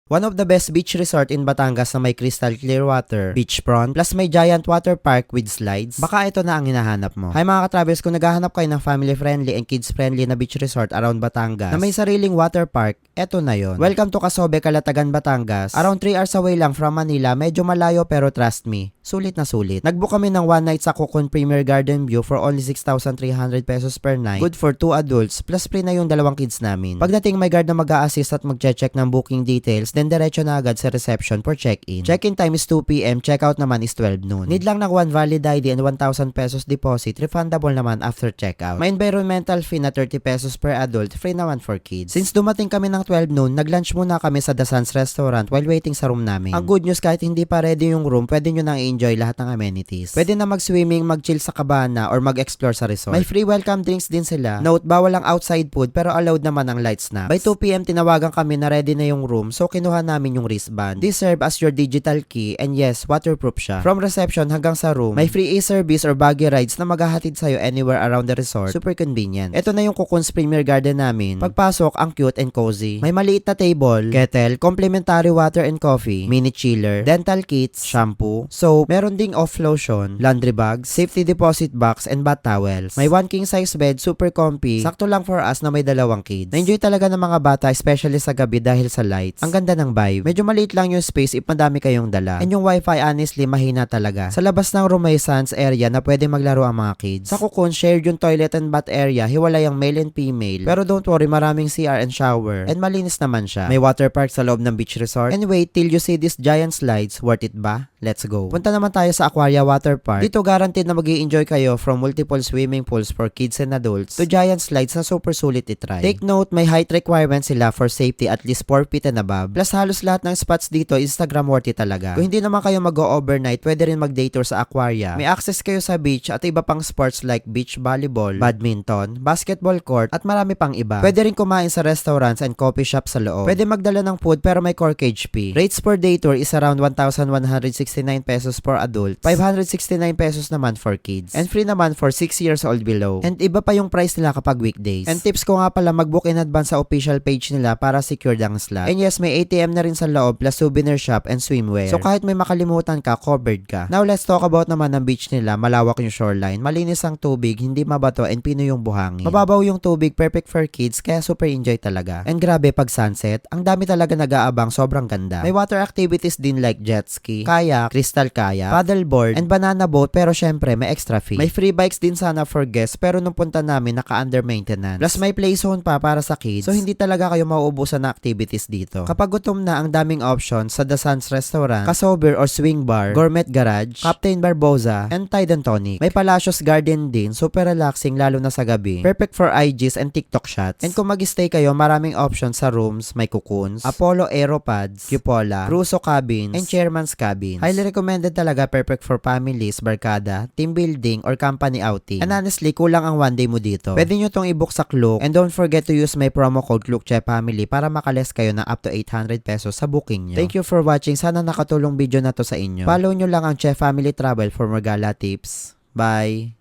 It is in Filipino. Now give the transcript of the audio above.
One of the best beach resort in Batangas na may crystal clear water, beachfront, plus may giant water park with slides. Baka ito na ang hinahanap mo. Hi mga ka-travels, kung naghahanap kayo ng family-friendly and kids-friendly na beach resort around Batangas na may sariling water park, eto na yon. Welcome to Casobe, Calatagan, Batangas. Around 3 hours away lang from Manila, medyo malayo pero trust me, sulit na sulit. Nagbook kami ng one night sa Cocoon Premier Garden View for only 6,300 pesos per night. Good for 2 adults, plus free na yung dalawang kids namin. Pagdating may guard na mag-a-assist at mag-check ng booking details, then diretso na agad sa reception for check-in. Check-in time is 2 p.m, check-out naman is 12 noon. Need lang ng 1 valid ID and 1,000 pesos deposit, refundable naman after check-out. May environmental fee na 30 pesos per adult, free naman for kids. Since dumating kami ng 12 noon, nag-lunch muna kami sa The Sands Restaurant while waiting sa room namin. Ang good news, kahit hindi pa ready yung room, pwede nyo nang i-enjoy lahat ng amenities. Pwede na mag-swimming, mag-chill sa cabana, or mag-explore sa resort. May free welcome drinks din sila. Note, bawal ang outside food pero allowed naman ang light snacks. By 2 p.m, tinawagan kami na ready na yung room, so kinuha namin yung wristband. This serve as your digital key, and yes, waterproof siya. From reception hanggang sa room, may free e-service or buggy rides na maghahatid sa'yo anywhere around the resort. Super convenient. Ito na yung Cocoon's Premier Garden namin. Pagpasok, ang cute and cozy. May maliit na table, kettle, complimentary water and coffee, mini chiller, dental kits, shampoo, soap, meron ding off lotion, laundry bags, safety deposit box, and bath towels. May 1 king size bed, super comfy, sakto lang for us na may dalawang kids. Na-enjoy talaga ng mga bata, especially sa gabi dahil sa lights. Ang ganda ng vibe. Medyo maliit lang yung space if madami kayong dala. And yung wifi, honestly, mahina talaga. Sa labas ng room may sans area na pwede maglaro ang mga kids. Sa Cocoon, shared yung toilet and bath area, hiwalay ang male and female. Pero don't worry, maraming CR and shower. And malinis naman siya. May water park sa loob ng beach resort. And wait till you see these giant slides. Worth it ba? Let's go. Punta naman tayo sa Aquaria Water Park. Dito guaranteed na mag-i-enjoy kayo from multiple swimming pools for kids and adults to giant slides na super sulit i-try. Take note, may height requirements sila for safety at least 4 feet and above. Plus halos lahat ng spots dito Instagram worthy talaga. Kung hindi naman kayo mag-overnight, pwede rin mag-day tour sa Aquaria. May access kayo sa beach at iba pang sports like beach volleyball, badminton, basketball court at marami pang iba. Pwede rin kumain sa restaurants and coffee shops sa loob. Pwede magdala ng food pero may corkage fee. Rates per day tour is around 1,169 pesos per adult, 569 pesos naman for kids, and free naman for 6 years old below. And iba pa yung price nila kapag weekdays. And tips ko nga pala, mag-book in advance sa official page nila para secure ang slot. And yes, may ATM na rin sa loob plus souvenir shop and swimwear. So kahit may makalimutan ka, covered ka. Now let's talk about naman ng beach nila. Malawak yung shoreline, malinis ang tubig, hindi mabato, and pino yung buhangin. Mababaw yung tubig, perfect for kids, kaya super enjoy talaga. And grabe, pag sunset, ang dami talaga nag-aabang, sobrang ganda. May water activities din like jet ski, kayak, crystal kayak, paddleboard, and banana boat, pero syempre may extra fee. May free bikes din sana for guests, pero nung punta namin naka-under maintenance. Plus may play zone pa para sa kids, so hindi talaga kayo mauubusan na activities dito. Kapag gutom na, ang daming options sa The Sands Restaurant, Casobe or Swing Bar, Gourmet Garage, Captain Barboza, and Tide and Tonic. May Palacios Garden din, super relaxing lalo na sa gabi. Perfect for IGs and TikTok shots. And kung mag-stay kayo, maraming options sa rooms, may Cocoons, Apollo Aeropods, Cupola, Crusoe Cabins, and Chairman's Cabins. Highly recommended talaga, perfect for families, barkada, team building, or company outing. And honestly, kulang ang one day mo dito. Pwede nyo tong i-book sa Klook, and don't forget to use my promo code KLOOKCHEFamily para makaless kayo ng up to 800 pesos sa booking nyo. Thank you for watching. Sana nakatulong video na to sa inyo. Follow nyo lang ang Chef Family Travel for more gala tips. Bye!